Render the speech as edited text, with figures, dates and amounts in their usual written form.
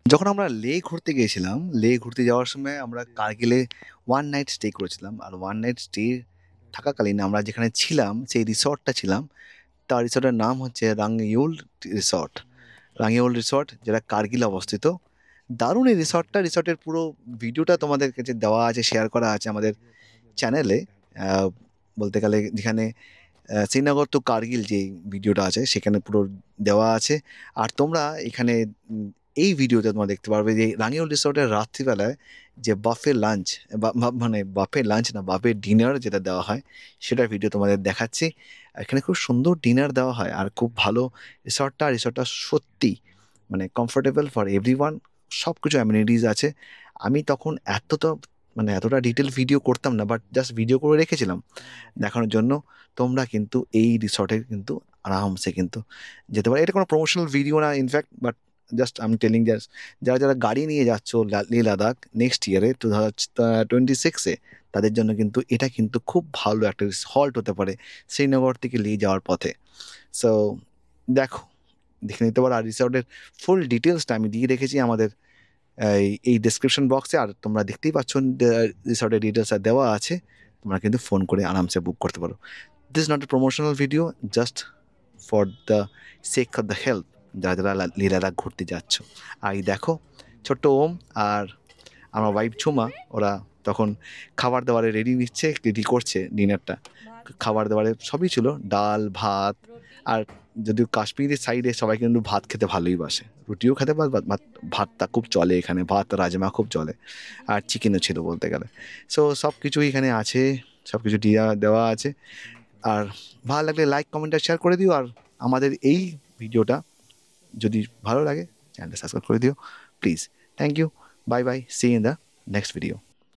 যখন আমরা লে ঘুরতে গিয়েছিলাম, লে ঘুরতে যাওয়ার সময় আমরা কার্গিলে ওয়ান নাইট স্টে করেছিলাম। আর ওয়ান নাইট স্টে থাকাকালীন আমরা যেখানে ছিলাম সেই রিসর্টটা ছিলাম, তার রিসর্টের নাম হচ্ছে রাংইউল রিসর্ট। রাংইউল রিসর্ট যেটা কার্গিলে অবস্থিত। দারুণ এই রিসর্টটা, রিসর্টের পুরো ভিডিওটা তোমাদের কাছে দেওয়া আছে, শেয়ার করা আছে আমাদের চ্যানেলে। বলতে গেলে যেখানে শ্রীনগর টু কার্গিল যে ভিডিওটা আছে সেখানে পুরো দেওয়া আছে। আর তোমরা এখানে এই ভিডিওতে তোমরা দেখতে পারবে যে রাঙিউল রিসোর্টের রাত্রিবেলায় যে বাফে লাঞ্চ, মানে বাফে লাঞ্চ না, বাফে ডিনার যেটা দেওয়া হয় সেটার ভিডিও তোমাদের দেখাচ্ছি। এখানে খুব সুন্দর ডিনার দেওয়া হয় আর খুব ভালো রিসর্টটা সত্যি মানে কমফোর্টেবল ফর এভরিওয়ান। সব কিছু অ্যামিনিটিস আছে। আমি তখন এতটা মানে এতটা ডিটেল ভিডিও করতাম না, বাট জাস্ট ভিডিও করে রেখেছিলাম দেখানোর জন্য। তোমরা কিন্তু এই রিসর্টে কিন্তু আরামসে কিন্তু যেতে পারো। এটা কোনো প্রমোশনাল ভিডিও না ইনফ্যাক্ট, বাট জাস্ট আমি টেলিং, জাস্ট যারা যারা গাড়ি নিয়ে যাচ্ছ লে লাদাখ নেক্সট ইয়ারে 2026-এ, তাদের জন্য কিন্তু এটা কিন্তু খুব ভালো একটা হল্ট হতে পারে শ্রীনগর থেকে লে যাওয়ার পথে। সো দেখো, দেখে নিতে পারো। আর রিসর্টের ফুল ডিটেলসটা আমি দিয়ে রেখেছি আমাদের এই ডেসক্রিপশন বক্সে। আর তোমরা দেখতেই পাচ্ছ রিসর্টের ডিটেলসটা দেওয়া আছে, তোমরা কিন্তু ফোন করে আরামসে বুক করতে পারো। This not a promotional video, just for the sake of the help, যারা যারা লে লাদাখ ঘুরতে যাচ্ছ। আর এই দেখো ছোট্ট ওম আর আমার ওয়াইফ ঝুমা, ওরা তখন খাবার দাবারে রেডি করছে ডিনারটা। খাবার দাবারে সবই ছিল, ডাল ভাত। আর যদিও কাশ্মীরের সাইডে সবাই কিন্তু ভাত খেতে ভালোই বাসে, রুটিও খেতে ভাতটা খুব চলে এখানে, ভাত রাজমা খুব চলে। আর চিকেনও ছিল বলতে গেলে। সো সব কিছুই এখানে আছে, সব কিছু দেওয়া আছে। আর ভালো লাগলে লাইক কমেন্ট আর শেয়ার করে দিও। আর আমাদের এই ভিডিওটা যদি ভালো লাগে চ্যানেলটা সাবস্ক্রাইব করে দিও please. Thank you, bye bye, see in the next video.